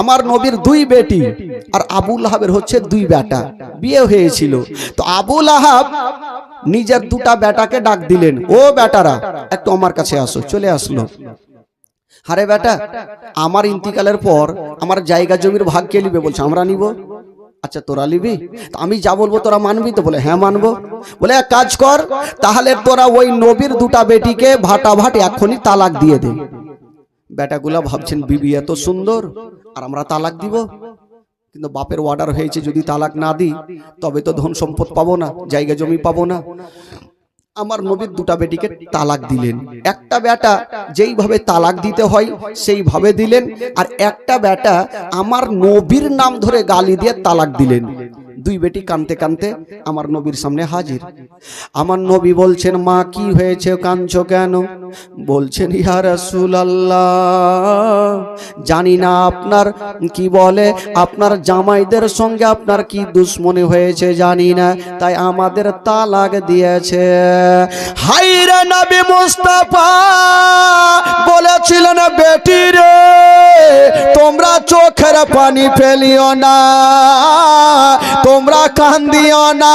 আমার নবীর দুই বেটি আর আবু লাহাবের হচ্ছে দুই বেটা, বিয়ে হয়েছিল। তো আবু লাহাব নিজের দুটা বেটাকে ডাক দিলেন, ও বেটারা একটু আমার কাছে আসো। চলে আসলো। আরে বেটা, আমার ইন্তিকালের পর আমার জায়গা জমির ভাগ কে নিবে? বলছে আমরা নিব। আচ্ছা তোরা নিবি? আমি যা বলবো তোরা মানবি তো? বলে হ্যাঁ মানবো। বলে এক কাজ কর, তাহলে তোরা ওই নবীর দুটা বেটিকে ভাটাভাট এখনই তালাক দিয়ে দে। বেটাগুলা ভাবছেন বিবি এত সুন্দর আর আমরা তালাক দিব, কিন্তু বাপের অর্ডার হয়েছে যদি তালাক না দিই তবে তো ধন সম্পদ পাবো না, জায়গা জমি পাবো না। আমার নবীর দুটা বেটিকে তালাক দিলেন। একটা বেটা যেইভাবে তালাক দিতে হয় সেইভাবে দিলেন, আর একটা বেটা আমার নবীর নাম ধরে গালি দিয়ে তালাক দিলেন। দুই বেটি কানতে কানতে আমার নবীর সামনে হাজির। আমার নবী বলছেন, মা কি হয়েছে, কাঁদছো কেন? বলছেন, ইয়া রাসূলুল্লাহ, জানি না আপনার কি বলে আপনার জামাইদের সঙ্গে আপনার কি দুশ্মনী হয়েছে জানি না, তাই আমাদের তালাক দিয়েছে। হায়রে নবী মুস্তাফা বলেছিলেন, বেটি রে তোমরা চোখের পানি ফেলিও না, তোমরা কান্দিও না,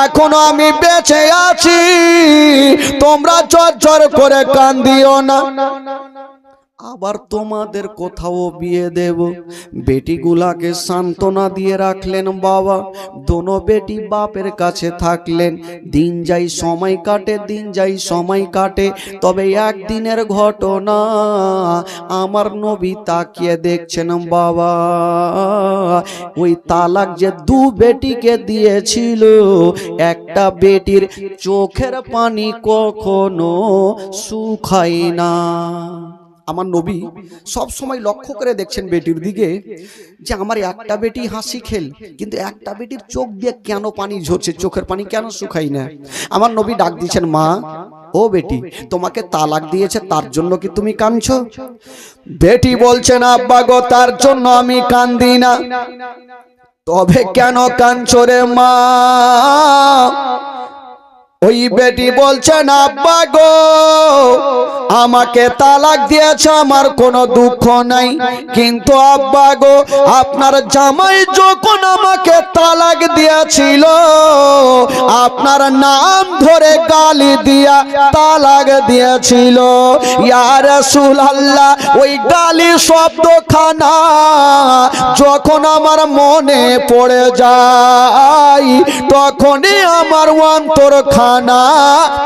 এখনো আমি বেঁচে আছি, তোমরা ঝরঝর করে কান্দিও না, আবার তোমাদের কোথাও বিয়ে দেব। বেটিগুলাকে সান্ত্বনা দিয়ে রাখলেন বাবা। দোনো বেটি বাপের কাছে থাকলেন। দিন যাই সময় কাটে, দিন যাই সময় কাটে। তবে একদিনের ঘটনা, আমার নবী তাকিয়ে দেখছেন বাবা, ওই তালাক যে দু বেটিকে দিয়েছিল, একটা বেটির চোখের পানি কখনো শুকায় না। আমার নবী সব সময় লক্ষ্য করে দেখছেন বেটির দিকে, যে আমার একটা বেটি হাসি খেল, কিন্তু একটা বেটির চোখ দিয়ে কেন পানি ঝরছে, চোখের পানি কেন শুকাই না। আমার নবী ডাক দিয়েছেন, মা ও বেটি, তোমাকে তালাক দিয়েছে তার জন্য কি তুমি কাঁদছো? বেটি বলছেন, আব্বা গো তার জন্য আমি কাঁদি না। তবে কেন কাঁদছো রে মা? ওই বেটি বলছেন, আব্বা গো আমাকে তালাক দিয়েছে, আমার কোনো দুঃখ নাই, কিন্তু আব্বা গো আপনার জামাই যখন আমাকে তালাক দিয়েছিল, আপনার নাম ধরে গালি দিয়া তালাক দিয়েছিল। ইয়া রাসূলুল্লাহ, ওই গালি শব্দখানা যখন আমার মনে পড়ে যায়, তখনই আমার অন্তর খানা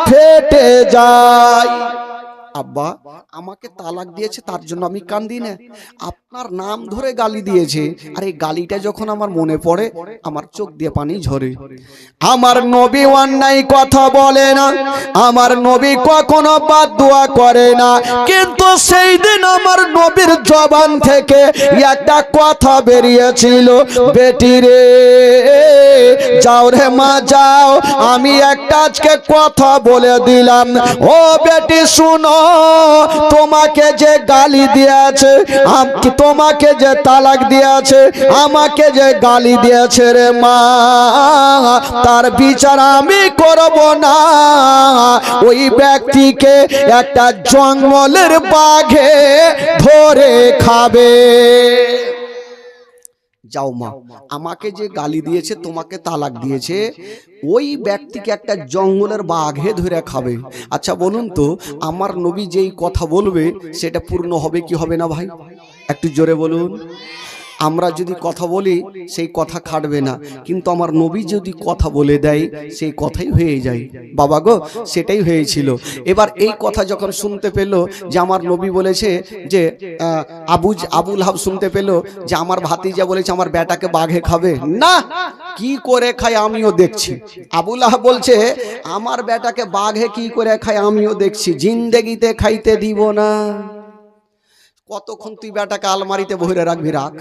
ফেটে যায়। আব্বা আমাকে তালাক দিয়েছে তার জন্য আমি কান্দি না, আপনার নাম ধরে গালি দিয়েছে, আর এই গালিটা যখন আমার মনে পড়ে আমার চোখ দিয়ে পানি ঝরে। আমার নবী অন্যায় কথা বলে না, আমার নবী কখনো বাদদুয়া করে না, কিন্তু সেই দিন আমার নবীর জবান থেকে একটা কথা বেরিয়েছিল, বেটি রে যাও রে মা যাও, আমি একটা আজকে কথা বলে দিলাম। ও বেটি শুনো, তোমাকে যে গালি দিয়েছে, তোমাকে যে তালাক দিয়েছে, আমাকে যে গালি দিয়েছে রে মা, তার বিচার আমি করব না। ওই ব্যক্তিকে একটা জঙ্গলের বাঘে ধরে খাবে। যাও মা, আমাকে যে গালি দিয়েছে, তোমাকে তালাক দিয়েছে, ওই ব্যক্তিকে একটা জঙ্গলের বাঘে ধরে খাবে। আচ্ছা বলুন তো, আমার নবী যেই কথা বলবে সেটা পূর্ণ হবে কি হবে না ভাই? একটু জোরে বলুন। আমরা যদি কথা বলি সেই কথা খাটবে না, কিন্তু আমার নবী যদি কথা বলে দেয় সেই কথাই হয়ে যায়। বাবা গো, সেটাই হয়েছিল। এবার এই কথা যখন শুনতে পেল যে আমার নবী বলেছে যে আবু লাহাব শুনতে পেল যে আমার ভাতিজা বলেছে আমার বেটাকে বাঘে খাবে, না কি করে খায় আমিও দেখছি। আবু লাহাব বলছে আমার বেটাকে বাঘে কি করে খায় আমিও দেখছি, জিন্দেগিতে খাইতে দিব না। কতক্ষণ তুই বেটাকে আলমারিতে ভরে রাখবি? রাখ।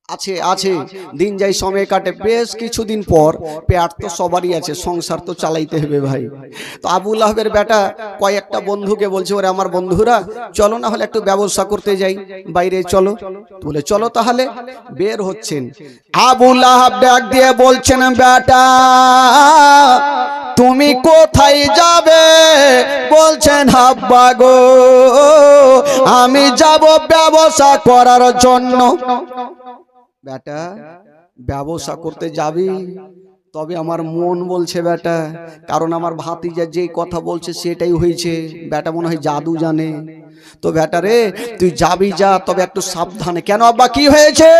আছে আছে, দিন যাই সময় কাটে, বেশ কিছুদিন পর পেট তো সবারই আছে, সংসার তো চালাইতে হবে ভাই। তো আবু লাহাবের বেটা কয়েকটা বন্ধুকে বলছে, ওরে আমার বন্ধুরা চলো না হলে একটু ব্যবসা করতে যাই, বাইরে চলো। বলে চলো তাহলে। বের হচ্ছেন। আবু লাহাব ডাক দিয়ে বলছেন, বেটা তুমি কোথায় যাবে? বলছেন আব্বা গো আমি যাব ব্যবসা করার জন্য। বেটা ব্যবসা করতে যাবি? তবে আমার মন বলছে বেটা, কারণ আমার ভাতিজা যেই কথা বলছে সেটাই হয়েছে। বেটা মনে হয় জাদু জানে। তো বেটা রে তুই যাবি যা, তবে একটু সাবধানে। কেন আব্বা কি হয়েছে?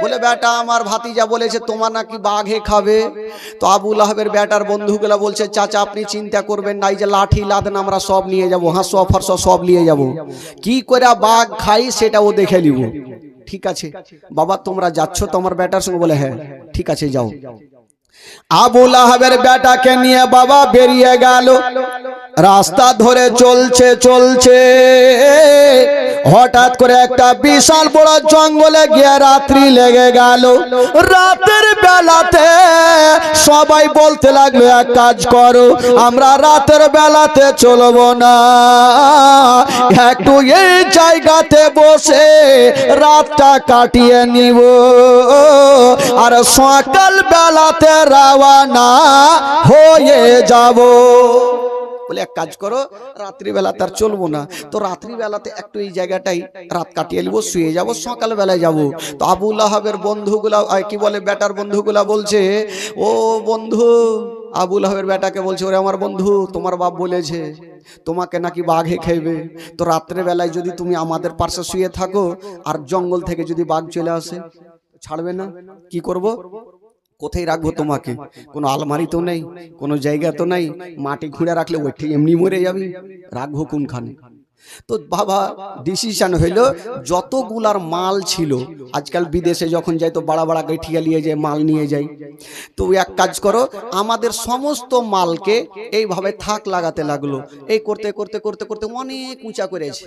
বলে বেটা আমার ভাতিজা বলেছে তোমার নাকি বাঘে খাবে। তো আবু লাহাবের বেটার বন্ধুগুলা বলছে চাচা আপনি চিন্তা করবেন না, এই যে লাঠি লাদেন আমরা সব নিয়ে যাব, হাঁসো ফাঁসো সব নিয়ে যাব, কি করে বাঘ খাই সেটাও দেখে নিব। ঠিক আছে বাবা তোমরা যাচ্ছ তোমার বেটার সঙ্গে? বলে হ্যাঁ ঠিক আছে যাও। আবু লাহাবের বেটাকে নিয়ে বাবা বেরিয়ে গেল। রাস্তা ধরে চলছে চলছে, হঠাৎ করে একটা বিশাল বড় জঙ্গলে গিয়ে রাত্রি লেগে গেল। রাতের বেলাতে সবাই বলতে লাগলো এক কাজ করো, আমরা রাতের বেলাতে চলবো না, একটু এই জায়গাতে বসে রাতটা কাটিয়ে নিব, আর সকাল বেলাতে রওনা হয়ে যাব। বলে এক কাজ করো রাত্রিবেলা তার চলবো না, তো রাত্রিবেলাতে একটু এই জায়গাটাই রাত কাটিয়ে নিব, শুয়ে যাব, সকালবেলায় যাব। তো আবু লাহাবের বন্ধুগুলা কি বলে বেটার বন্ধুগুলা বলছে ও বন্ধু, আবু লাহাবের বেটাকে বলছে ওরে আমার বন্ধু তোমার বাপ বলেছে তোমাকে নাকি বাঘে খাইবে, তো রাত্রেবেলায় যদি তুমি আমাদের পাশে শুয়ে থাকো আর জঙ্গল থেকে যদি বাঘ চলে আসে ছাড়বে না, কি করব? কোথায় রাখবো তোমাকে? কোনো আলমারি তো নেই, কোনো জায়গা তো নাই, মাটি খুঁড়ে রাখলে ওই ঠিক এমনি মরে যাবি, রাখবো কোনখানে? তো বাবা ডিসিশন হইলো যতগুলার মাল ছিল, আজকাল বিদেশে যখন যাই তো বড় বড় গেঠিয়া নিয়ে যায় মাল নিয়ে যাই, তো এক কাজ করো আমাদের সমস্ত মালকে এইভাবে থাক লাগাতে লাগলো। এই করতে করতে করতে করতে অনেক উঁচা করেছে।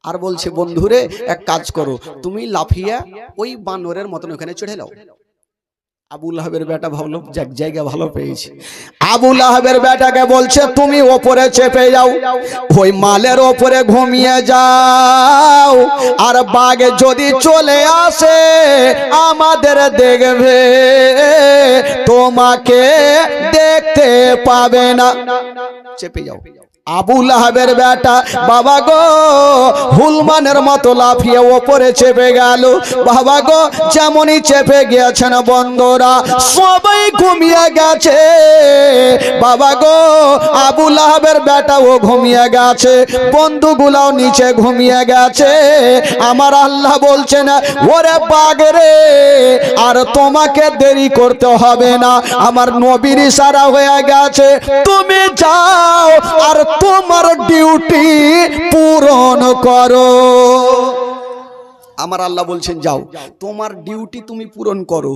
আর বলছে বন্ধুরে এক কাজ করো তুমি লাফিয়া ওই বানরের মতন ওখানে চড়ে যাও। আবু লাহাবের বেটা ভাবলো যাক জায়গা ভালো পেয়েছে। আবু লাহাবের বেটাকে বলছে তুমি ওপরে চেপে যাও, ওই মালের ওপরে ঘুমিয়ে যাও, আর বাঘ যদি চলে আসে আমাদের দেখবে, তোমাকে দেখতে পাবে না, চেপে যাও। আবু লাহাবের বেটা বাবা গো হুলমানের মতো লাফিয়ে ওপরে চেপে গেল। বাবা গো যেমনই চেপে গিয়েছেন বন্ধুরা সবাই ঘুমিয়ে গেছে। বাবা গো আবু লাহাবের বেটাও ঘুমিয়ে গেছে, বন্ধুগুলাও নিচে ঘুমিয়ে গেছে। আমার আল্লাহ বলছেন ওরে বাঘ রে আর তোমাকে দেরি করতে হবে না, আমার নবীর ইশারা হয়ে গেছে, তুমি যাও আর তোমার ডিউটি পূরণ করো। আমার আল্লাহ বলছেন যাও তোমার ডিউটি তুমি পূরণ করো।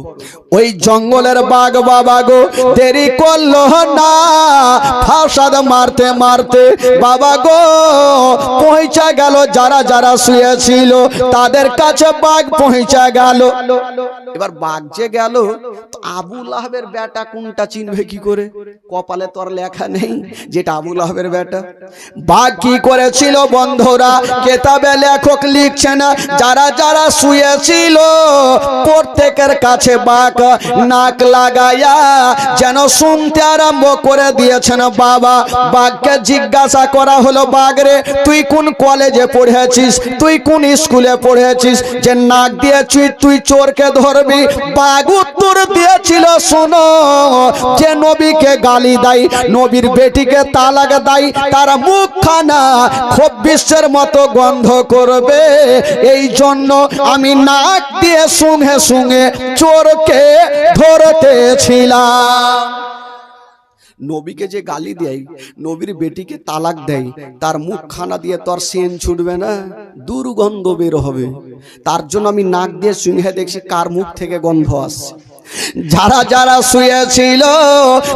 ওই জঙ্গলের বাঘ বাবা গো দেরি করলো না, ফাসাদ মারতে মারতে বাবা গো পৌঁছা গেল যারা যারা শুয়েছিল তাদের কাছে বাঘ পৌঁছা গেল। এবার বাঘ যে গেল তো আবু লাহাবের বেটা কোনটা চিনবে কি করে? কপালে তো আর লেখা নেই যেটা আবু লাহাবের বেটা। বাঘ কি করেছিল বন্ধুরা কেতাবে লেখক লিখছেন যারা যারা শুয়েছিল প্রত্যেকের কাছে বাঘ নাক লাগাইয়া যেন শুনতে আরম্ভ করে দিয়েছেন। বাবা বাঘকে জিজ্ঞাসা করা হলো বাঘ রে তুই কোন কলেজে পড়েছিস, তুই কোন স্কুলে পড়েছিস যে নাক দিয়ে তুই চোরকে ধরবি? বাঘ উত্তর দিয়েছিল শোনো যে নবীকে গালি দেয়, নবীর বেটিকে তালাক দেয়, তার মুখখানা খব্বিশের মতো গন্ধ করবে, এই জন্য আমি নাক দিয়ে শুঙে শুঙে চোরকে ধরতেছিলাম। নবীকে যে গালি দেয়, নবীর বেটিকে তালাক দেয়, তার মুখখানা দিয়ে তো আর সেন ছুটবে না, দুর্গন্ধ বের হবে, তার জন্য আমি নাক দিয়ে শুঙে দেখছি কার মুখ থেকে গন্ধ আসছে। যারা যারা শুয়েছিল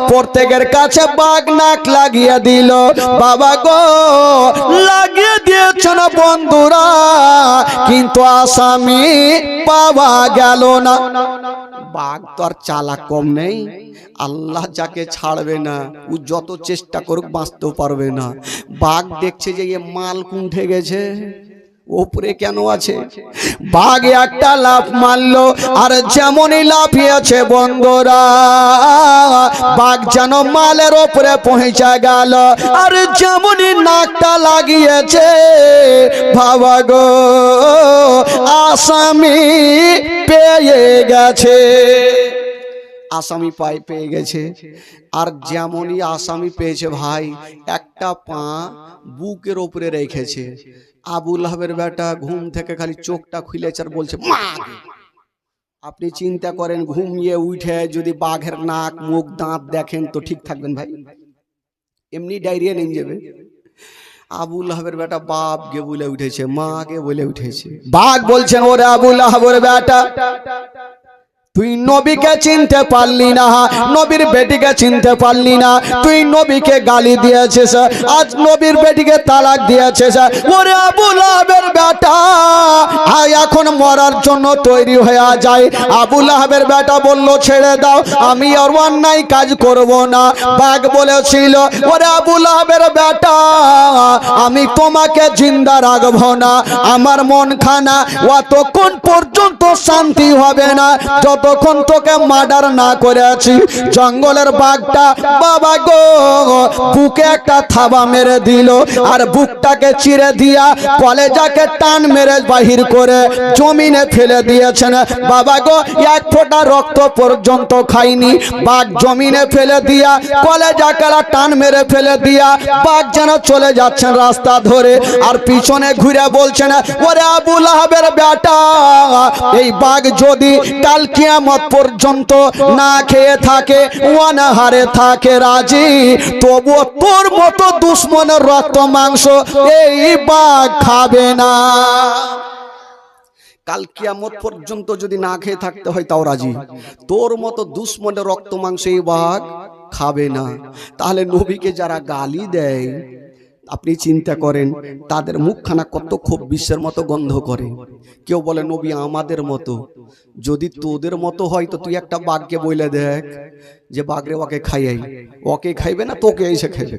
প্রত্যেকের কাছে বাঘ নাক লাগিয়ে দিল। বাবা গো লাগিয়ে দিয়েছেন বন্ধুরা, কিন্তু আসামি পাওয়া গেল না। বাঘ তো আর চালাক কম নেই, আল্লাহ যাকে ছাড়বে না ও যত চেষ্টা করুক বাঁচতেও পারবে না। বাঘ দেখছে যে এ মাল কুণ্ঠে গেছে, উপরে কেন আছে? বাঘ একটা লাফ মারলো, আর যেমনই লাফিয়েছে বন্ধুরা, বাঘ যেন মালের উপরে পৌঁছে গেল, আর যেমনই নাকটা লাগিয়েছে, বাবা গো আসামি পেয়ে গেছে। আসামি পেয়ে গেছে। আর যেমনই আসামি পেয়েছে ভাই, একটা পা বুকের উপরে রেখেছে। আবু লাহাবের বেটা ঘুম থেকে খালি চোখটা খুলেছে আর বলছে মা। আপনি চিন্তা করেন, ঘুমিয়ে উঠে যদি বাঘের নাক মুখ দাঁত দেখেন তো ঠিক থাকবেন ভাই? এমনি ডায়রিয়া নেমে যাবে। আবু লাহাবের বেটা বাপ গে বলে উঠেছে, মা গে বলে উঠেছে। বাঘ বলছেন ওরে আবু লাহাবের বেটা, তুই নবীকে চিনতে পারলি না, নবীর বেটিকে চিনতে পারলি না, তুই নবীকে গালি দিয়েছিস, আজ নবীর বেটিকে তালাক দিয়েছিস। ওরে আবু লাহাবের বেটা, এখন মরার জন্য তৈরি হয়ে যায়। আবু লাহাবের বেটা বলল ছেড়ে দাও, আমি আর অন্যায় কাজ করব না। বাঘ বলেছিল ওরে আবু লাহাবের বেটা, আমি তোমাকে জিন্দা রাখবো না, আমার মন খানা অতক্ষণ পর্যন্ত শান্তি হবে না যতক্ষণ তোকে মার্ডার না করেছি। জঙ্গলের বাঘটা বাবা গো বুকে একটা থাবা মেরে দিল, আর বুকটাকে চিরে দিয়া কলেজাকে টান মেরে বাহির করে জমিনে ফেলে দিয়েছেন। বাবা গো এক ফোঁটা রক্ত পর্যন্ত খাইনি। বাঘ জমিনে ফেলে দিয়া কলেজাকে টান মেরে ফেলে দিয়া বাঘ যেন চলে যাচ্ছেন রাস্তা ধরে, আর পিছনে ঘুরে বলছেন ওরে আবু লাহাবের বেটা, এই বাঘ যদি কাল কিয়ামত পর্যন্ত না খেয়ে থাকে, অনাহারে থাকে রাজি, তবুও তোর মতো দুশ্মনের রক্ত মাংস এই বাঘ খাবে না। কাল কিয়ামত পর্যন্ত যদি না খেয়ে থাকতে হয় তাও রাজি, তোর মতো দুশ্মনের রক্ত মাংস এই বাঘ খাবে না। তাহলে নবীকে যারা গালি দেয়, আপনি চিন্তা করেন তাদের মুখখানা কত খুব বিশ্বের মতো গন্ধ করে। কেউ বলে নবী আমাদের মতো, যদি তোদের মতো হয় তো তুই একটা বাঘকে বইলে দেখ যে বাঘরে ওকে খাইয়াই, ওকে খাইবে না তোকে এসে খাইবে।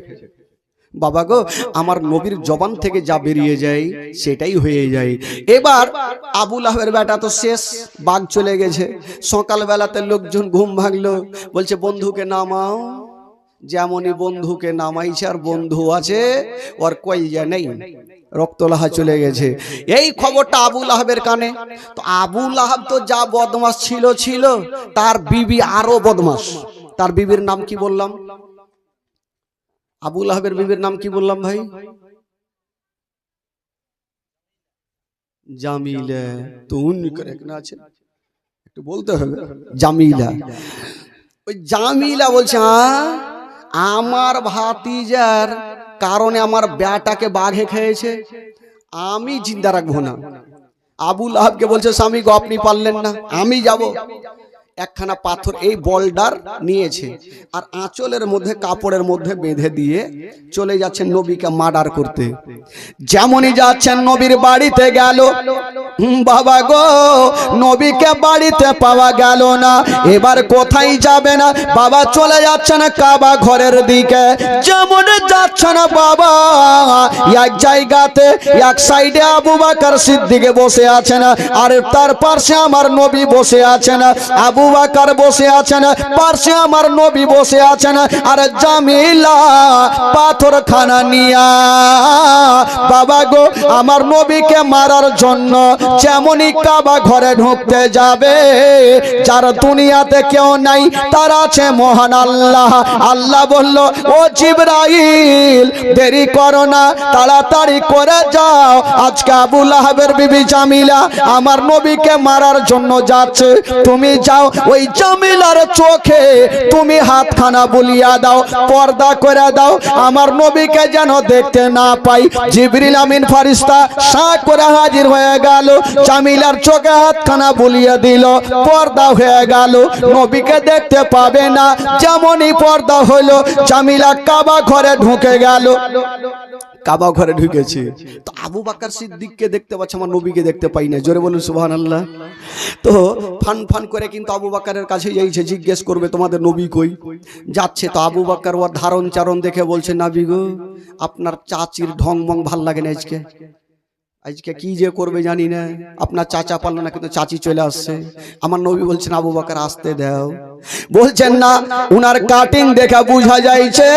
বাবা গো আমার নবীর জবান থেকে যা বেরিয়ে যায় সেটাই হয়ে যায়। এবার আবু লাহাবের বেটা তো শেষ, বাঘ চলে গেছে। সকালবেলাতে লোকজন ঘুম ভাঙলো, বলছে বন্ধুকে নামাও। যেমনই বন্ধুকে নামাইছে, আর বন্ধু আছে ওর কইয়া নেই, রক্তলাহা চলে গেছে। এই খবরটা আবু লাহাবের কানে। তো আবু লাহাব তো যা বদমাস ছিল, তার বিবি আরো বদমাস। তার বিবির নাম কি বললাম? আবু লাহাবের বিবির নাম কি বললাম ভাই? জামিলা। তো উনি করে না আছে, একটু বলতে হবে। জামিলা। ওই জামিলা বলছে আমার ভাতিজার কারণে আমার বেটাকে বাঘে খেয়েছে, আমি জিন্দা রাখবো না। আবু লাহাবকে বলছে স্বামী গো আপনি পারলেন না, আমি যাব। একখানা পাথর এই বোল্ডার নিয়েছে, আর আঁচলের মধ্যে কাপড়ের মধ্যে বেঁধে দিয়ে চলে যাচ্ছেন নবীকে মার্ডার করতে। যেমনই যাচ্ছেন নবীর বাড়িতে গেল, বাবা গো নবীকে বাড়িতে পাওয়া গেল না। এবার কোথায় যাবে না বাবা, চলে যাচ্ছেন কাবা ঘরের দিকে। যেমন যাচ্ছেন বাবা, এক জায়গাতে এক সাইডে আবু বকর সিদ্দিক বসে আছেন, আর তার পাশে আমার নবী বসে আছেন। আবু বকর বসে আছেন, পাশে আমার নবী বসে আছেন, আর জামিলা পাথর খানা নিয়া বাবা গো আমার নবীকে মারার জন্য যেমনই কাবা ঘরে ঢুকতে যাবে, যার দুনিয়াতে কেউ নাই তার আছে মহান আল্লাহ। আল্লাহ বলল ও জিবরাইল দেরি করো না, তাড়াতাড়ি করে যাও, আজকে আবু লাহাবের বিবি জামিলা আমার নবীকে মারার জন্য যাচ্ছে, তুমি যাও ওই জামিলার চোখে তুমি হাতখানা বুলিয়া দাও, পর্দা করে দাও, আমার নবীকে যেন দেখতে না পাই। জিবরিল আমিন ফেরেশতা সাঁ করে হাজির হয়ে গেল, জামিলার চোখে হাতখানা বুলিয়ে দিল, পর্দা হয়ে গেল, নবীকে দেখতে পাবে না। যেমনই পর্দা হলো জামিলা কাবা ঘরে ঢুকে গেল। কাবা ঘরে ঢুকেছে তো আবু বকর সিদ্দিককে দেখতে পাচ্ছে, আমার নবীকে দেখতে পাই না। জোরে বলুন সুবহানাল্লাহ। তো ফান ফান করে কিন্তু আবু বকরের কাছে যাইছে, জিজ্ঞেস করবে তোমাদের নবী কই। যাচ্ছে তো আবু বকর ওর ধারণ চারণ দেখে বলছে নবী গো আপনার চাচির ঢং মং ভাল লাগে না, আজকে কি যে করবে জানি না। আপনার চাচা পারলো না, কিন্তু চাচি চলে আসছে। আমার নবী বলছেন আবু বকর আসতে দাও। বলছেন না, উনার কাটিং দেখা বোঝা যাইছে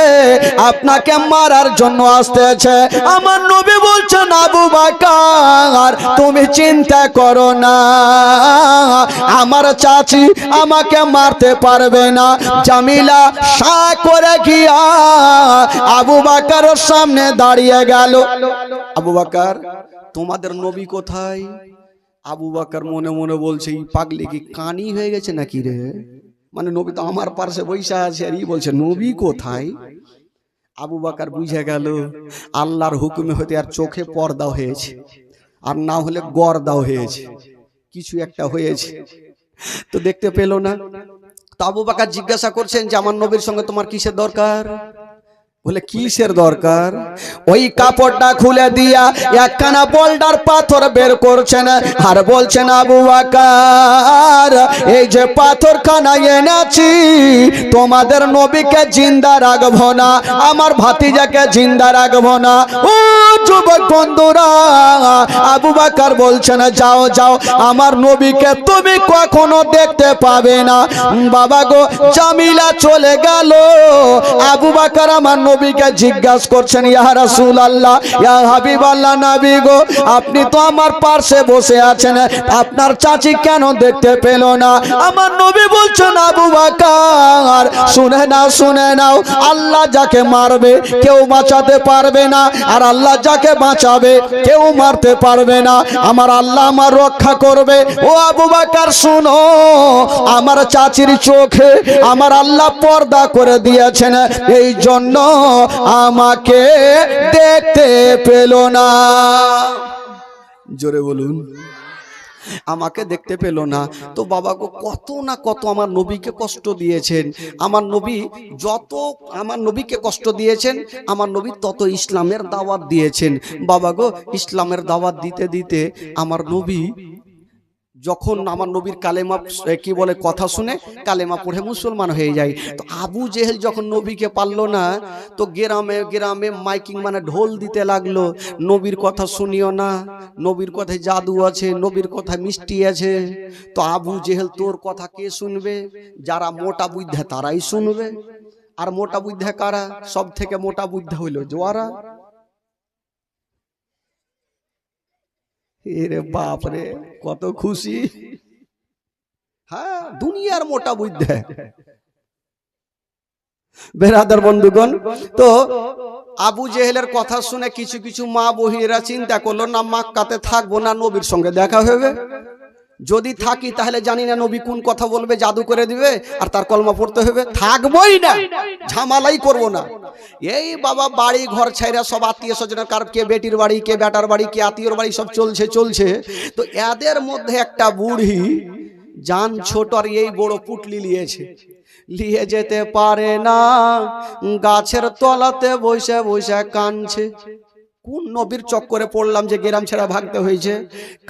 আপনাকে মারার জন্য আসতেছে। আমার নবী বলছেন আবু বকর তুমি চিন্তা করো না, আমার চাচি আমাকে মারতে পারবে না। জামিলা সা করে গিয়া আবু বকরের সামনে দাঁড়িয়ে গেল। আবু বকর তোমাদের নবী কোথায়? আবু বকর মনে মনে বলছে এই পাগলি কি কানি হয়ে গেছে নাকি রে, মানে নবী তো আমার পাশে বৈশা আছে আর ই বলছে নবী কোথায়। আবু বকর বুঝে গেল আল্লাহর হুকুমে হতে আর চোখে পর্দা হয়েছে, আর না হলে গর্দা হয়েছে, কিছু একটা হয়েছে, তো দেখতে পেল না। তো আবু বকর জিজ্ঞাসা করছেন যে আমার নবীর সঙ্গে তোমার কিসের দরকার? বলে কিসের দরকার? ওই কাপড়টা খুলে দিয়া একখানা বোল্ডার পাথর বের করছেন আর বলছেন আবু বকর এই যে পাথরখানা এনেছি তোমাদের নবীকে জিন্দা রাখবো না, আমার ভাতিজাকে জিন্দা রাখবো না। ও যুবক বন্ধুরা, আবু বকর বলছেন যাও যাও, আমার নবীকে তুমি কখনো দেখতে পাবে না। বাবা গো, জামিলা চলে গেল। আবু বকর আমার নবীকে জিজ্ঞাসা করছেন ইয়া রাসূলুল্লাহ, ইয়া হাবিবাল্লাহ, নবী গো আপনি তো আমার পাশে বসে আছেন, আপনার চাচি কেন দেখতে পেল না? আমার নবী বলছেন আবু বকর শুনে নাও, শুনে নাও, আল্লাহ যাকে মারবে কেউ বাঁচাতে পারবে না, আর আল্লাহ যাকে বাঁচাবে কেউ মারতে পারবে না। আমার আল্লাহ আমার রক্ষা করবে। ও আবু বকর শুনো, আমার চাচির চোখে আমার আল্লাহ পর্দা করে দিয়েছেন, এই জন্য আমাকে দেখতে পেল না। জোরে বলুন, আমাকে দেখতে পেল না। তো বাবা গো কত না কত আমার নবীকে কষ্ট দিয়েছেন। আমার নবী যত আমার নবীকে কষ্ট দিয়েছেন, আমার নবী তত ইসলামের দাওয়াত দিয়েছেন। বাবা গো, ইসলামের দাওয়াত দিতে দিতে আমার নবী যখন আমার নবীর কালেমা কি বলে কথা শুনে কালেমা পড়ে মুসলমান হয়ে যায়। তো আবু জেহেল যখন নবীকে পারলো না, তো গ্রামে গ্রামে মাইকিং মানে ঢোল দিতে লাগলো, নবীর কথা শুনিও না, নবীর কথায় জাদু আছে, নবীর কথা মিষ্টি আছে। তো আবু জেহেল তোর কথা কে শুনবে? যারা মোটা বুদ্ধা তারাই শুনবে। আর মোটা বুদ্ধা কারা? সব থেকে মোটা বুদ্ধা হইল জোয়ারা। এরে বাপ রে, কত খুশি। হ্যাঁ, দুনিয়ার মোটা বুদ্ধা। বেরাদার বন্ধুগণ, তো আবু জেহেলের কথা শুনে কিছু কিছু মা বহিরা চিন্তা করলো না মক্কাতে থাকবো না, নবীর সঙ্গে দেখা হবে। যদি থাকি তাহলে জানি না নবী কোন কথা বলবে, জাদু করে দিবে আর তার কলমা পড়তে হবে, থাকবোই না, ঝামেলাই করব না। এই বাবা বাড়ি ঘর ছাইরা সব আত্মীয় স্বজনের, কার কে বেটির বাড়ি, কে বেটার বাড়ি, কে আত্মীয়র বাড়ি, সব চলছে চলছে। তো এদের মধ্যে একটা বুড়ি জান ছোট আর এই বড় পুটলি নিয়েছে, নিয়ে যেতে পারে না, গাছের তলাতে বসে বসে কাঁদছে। কোন নবীর চক্করে পড়লাম যে গ্রাম ছেড়া ভাগতে হয়েছে?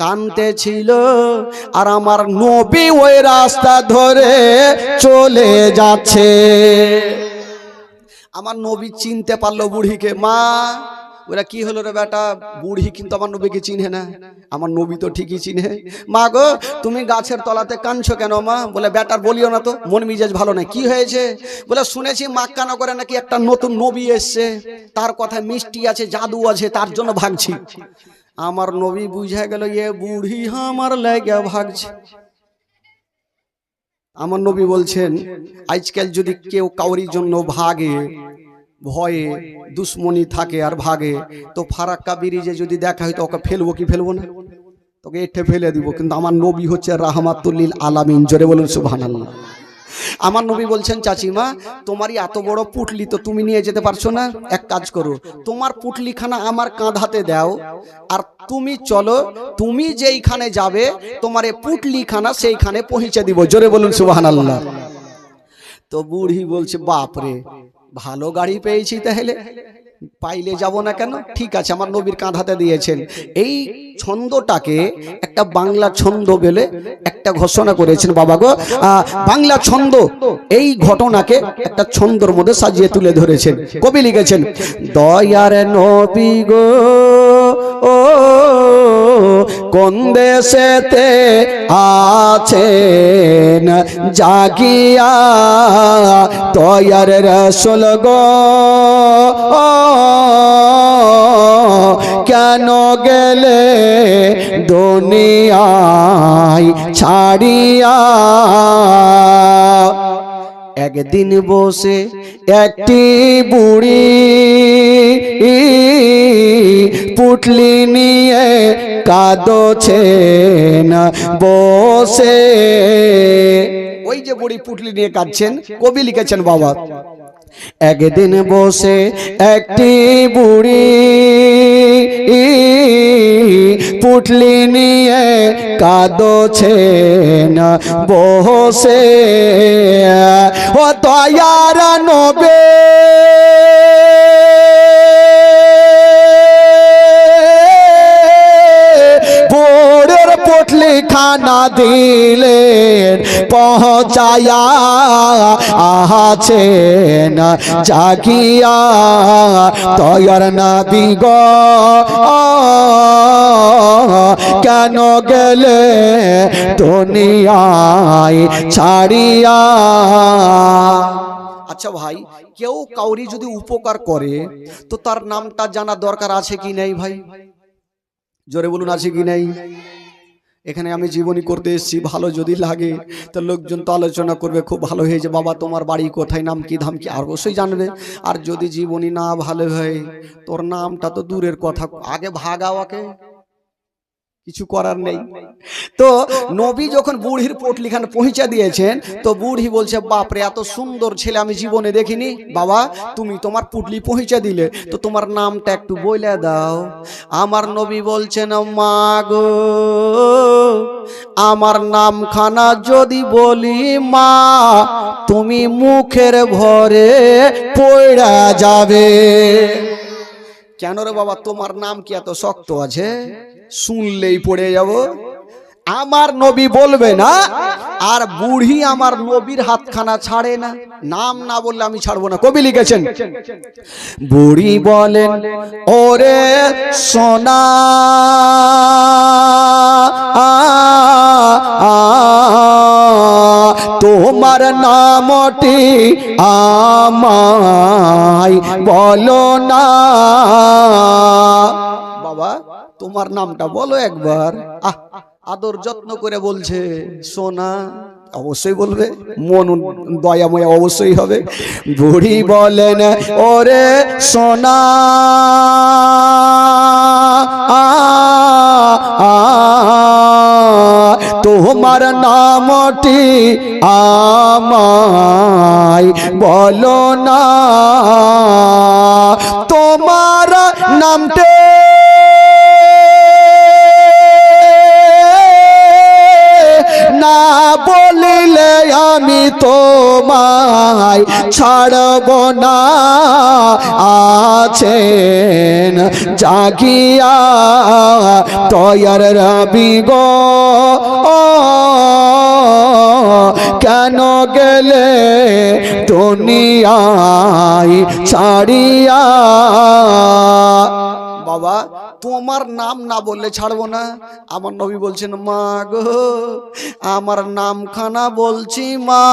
কানতে ছিল, আর আমার নবী ওই রাস্তা ধরে চলে যাচ্ছে। আমার নবী চিনতে পারলো বুড়িকে। মা, ওরা কি হলো রে বেটা? বুড়ি কিন্তু আমার নবীকে চিনে না, আমার নবী তো ঠিকই চিনে। মা গো, তুমি গাছের তলাতে কাঁদছো কেন মা? বলে বেটার বলিও না তো, মন মিজাজ ভালো নাই। কি হয়েছে? বলে শুনেছি মক্কা নগরে নাকি একটা নতুন নবী এসছে, তার কথায় মিষ্টি আছে, জাদু আছে, তার জন্য ভাগছি। আমার নবী বুঝে গেল এ বুড়ি আমার লাগে ভাগছে। আমার নবী বলছেন আজকাল যদি কেউ কাউরির জন্য ভাগে, ভয়ে দুশ্মনী থাকে আর ভাগে, তো ফারাক্কা ব্রিজে যদি দেখা হয় তো ওকে ফেলবো কি ফেলবো না? তোকে এঠে ফেলে দিব। কিন্তু আমার নবী হচ্ছে রাহমাতুল লিল আলামিন। জোরে বলুন সুবহানাল্লাহ। আমার নবী বলছেন চাচিমা, তোমারই এত বড় পুটলি তো তুমি নিয়ে যেতে পারছো না, এক কাজ করো, তোমার পুটলিখানা আমার কাঁধাতে দাও, আর তুমি চলো, তুমি যেইখানে যাবে তোমার এই পুটলিখানা সেইখানে পৌঁছে দিব। জোরে বলুন সুবহানাল্লাহ। তো বুড়ি বলছে বাপরে, ভালো গাড়ি পেয়েছি, তাহলে পাইলে যাব না কেন? ঠিক আছে, আমার নবীর কাঁধাতে দিয়েছেন। এই ছন্দটাকে একটা বাংলা ছন্দ বলে একটা একটা ঘোষণা করেছেন বাবা গো। বাংলা ছন্দ এই ঘটনাকে একটা ছন্দর মধ্যে সাজিয়ে তুলে ধরেছেন। কবি লিখেছেন, দয়ার নবী গো ও কোন দেশেতে আছেন জাগিয়া, দয়ার রাসূল গো কেন গেলে দুনিয়ায় ছাড়িয়া। একদিন বসে একটি বুড়ি পুটলি নিয়ে কাঁদছেন বসে। ওই যে বুড়ি পুটলি নিয়ে কাঁদছেন, কবি লিখেছেন বাবা, একদিন বসে একটি বুড়ি পুটলি নিয়ে কাঁদছেন বসে। ও দয়ার নবী বুড়ের পুটলি খানা দিলেন পৌঁছায়া আছেন জাগিয়া, দয়ার নবী গো কেন গেলে দুনিয়ায় ছাড়িয়া। আচ্ছা ভাই, কেউ কাউরি যদি উপকার করে তো তার নামটা জানা দরকার আছে কি নেই ভাই? জোরে বলুন, আছে কি নেই? এখানে আমি জীবনী করতে এসেছি, ভালো যদি লাগে তো লোকজন তো আলোচনা করবে, খুব ভালো হয়েছে বাবা তোমার বাড়ি কোথায়, নাম কি ধাম কি, আর অবশ্যই জানবে। আর যদি জীবনী না ভালো হয়, তোর নামটা তো দূরের কথা, আগে ভাগাওয়াকে, কিছু করার নেই। তো নবী যখন বুড়ির পোটলিখানে পৌঁছে দিয়েছেন, তো বুড়ি বলছে, বাপরে এত সুন্দর ছেলে আমি জীবনে দেখিনি। বাবা তুমি তোমার পুটলি পৌঁছে দিলে, তো তোমার নামটা একটু বলে দাও। আমার নবী বলছেন, মা গো আমার নামখানা যদি বলি মা, তুমি মুখের ভরে পড়া যাবে। কেন রে বাবা, তোমার নাম কি এত শক্ত আছে? শুনলেই পড়ে যাব। আমার নবী বলবে না, আর বুড়ি আমার নবীর হাতখানা ছাড়ে না, নাম না বললে আমি ছাড়বো না। কবি লিখেছেন, বুড়ি বলেন ওরে সোনা তোমার নামটি আমায় বলো না। বাবা তোমার নামটা বলো একবার। আদর যত্ন করে বলছে সোনা, অবশ্যই বলবে, মন দয়াময় অবশ্যই হবে। বুড়ি বলেন ওরে সোনা তোমার নামটি আমায় বলো না, তোমার নামটি না বলিলে আমি তোমায় ছাড়ব না, আছেন জাগিয়া দয়ার নবী গো কেন গেলে দুনিয়ায় ছাড়িয়া। বাবা তোমার নাম না বললে ছাড়বো না। আমার নবী বলছেন, মা গো আমার নামখানা বলছি মা,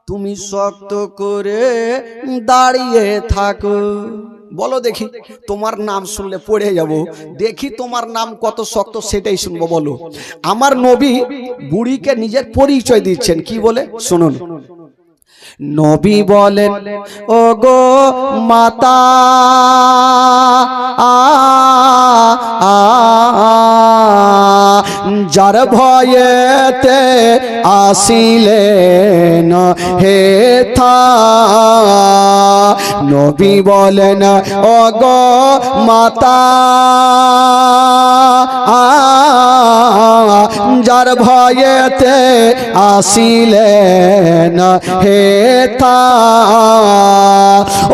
তুমি শক্ত করে দাঁড়িয়ে থাকো। বলো দেখি, তোমার নাম শুনলে পড়ে যাব, দেখি তোমার নাম কত শক্ত সেটাই শুনবো। বলো। আমার নবী বুড়িকে নিজের পরিচয় দিচ্ছেন, কি বলে শুনুন। নবী বলেন ও গো মাতা যার ভয়েতে আসিলেন হেথা। নবী বলেন ও গো মাতা যার ভয়েতে আসিলেন হেথা,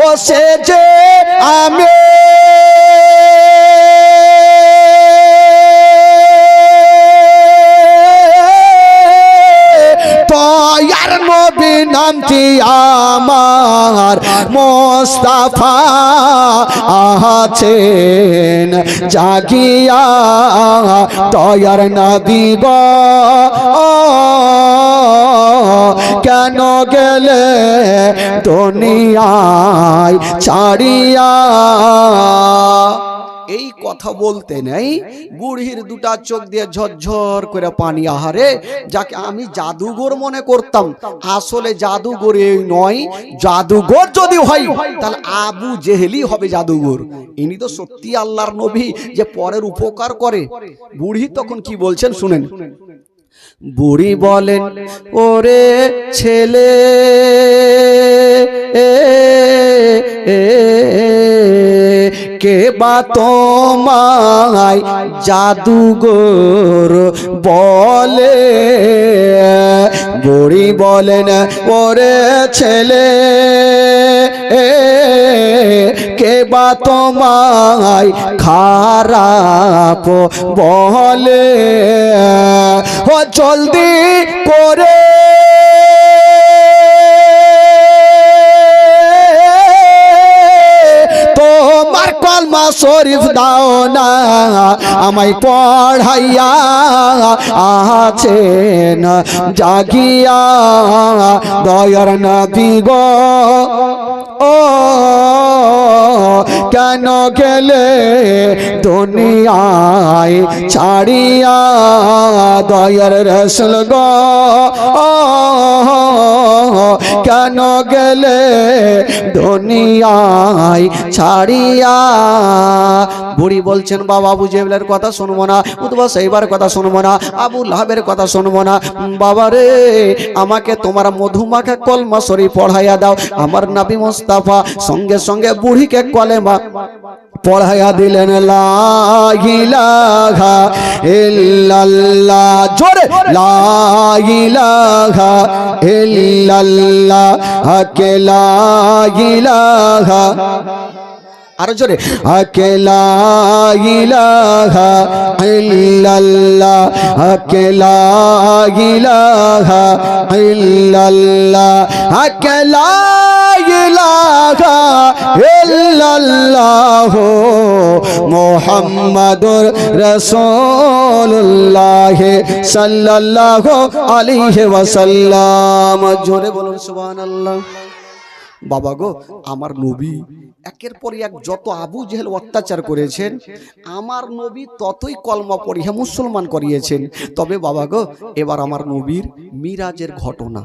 ও সে যে আমি আল্লাহর নবী নামটি আমার মোস্তাফা আছেন জাগিয়া দয়ার নবী গো কেন গেলে দুনিয়ায় ছাড়িয়া। এই কথা বলতে নেই বুড়ির দুটা চোখ দিয়ে ঝরঝর করে পানি। আহারে, যাকে আমি জাদুঘর মনে করতাম আসলে জাদুঘর এই নয়। জাদুঘর যদি হয় তাহলে আবু জেহেলি হবে জাদুঘর। ইনি তো সত্যি আল্লাহর নবী যে পরের উপকার করে। বুড়ি তখন কি বলছেন শুনেন। বুড়ি বলেন ওরে ছেলে কে বা তোমায় জাদুঘর বলে। বুড়ি বলেন ওরে ছেলে কে বা তোমায় খারাপ বলে। ও জলদি করে তোমার কলমা শরীফ দাও না আমায় পড়াইয়া আছেন জাগিয়া দয়ার নবী গো ও কেন গেলে দুনিয়ায় ছাড়িয়া দয়ার রাসূল গো কেন গেলে দুনিয়ায় ছাড়িয়া। বুড়ি বলছেন বাবা আবু জেহেলের কথা শুনবো না, উতবা সাইবার কথা শুনবো না, আবু লাহাবের কথা শুনবো না। বাবা রে, আমাকে তোমার মধুমাখা কলমা শরীফ পড়াইয়া দাও। আমার নবী মুস্তাফা সঙ্গে সঙ্গে বুড়িকে কলেমা পড়াইয়া দিলেন। লা ইলাহা ইল্লাল্লাহ, জোরে লা ইলাহা ইল্লাল্লাহ, কে লা ইলাহা, আরো জোরে কে লা ইলাহা ইল্লাল্লাহ, কে লা ইলাহা ইল্লাল্লাহ, কে লা ইলাহা ইল্লাল্লাহ মুহাম্মাদুর রাসূলুল্লাহ সাল্লাল্লাহু আলাইহি ওয়াসাল্লাম। জোরে বলুন সুবহানাল্লাহ। বাবা গো, আমার নবী একের পর এক যত আবু জেহেল অত্যাচার করেছেন, আমার নবী ততই কলমা পড়িয়া মুসলমান করিয়েছেন। তবে বাবা গো, এবার আমার নবীর মিরাজের ঘটনা।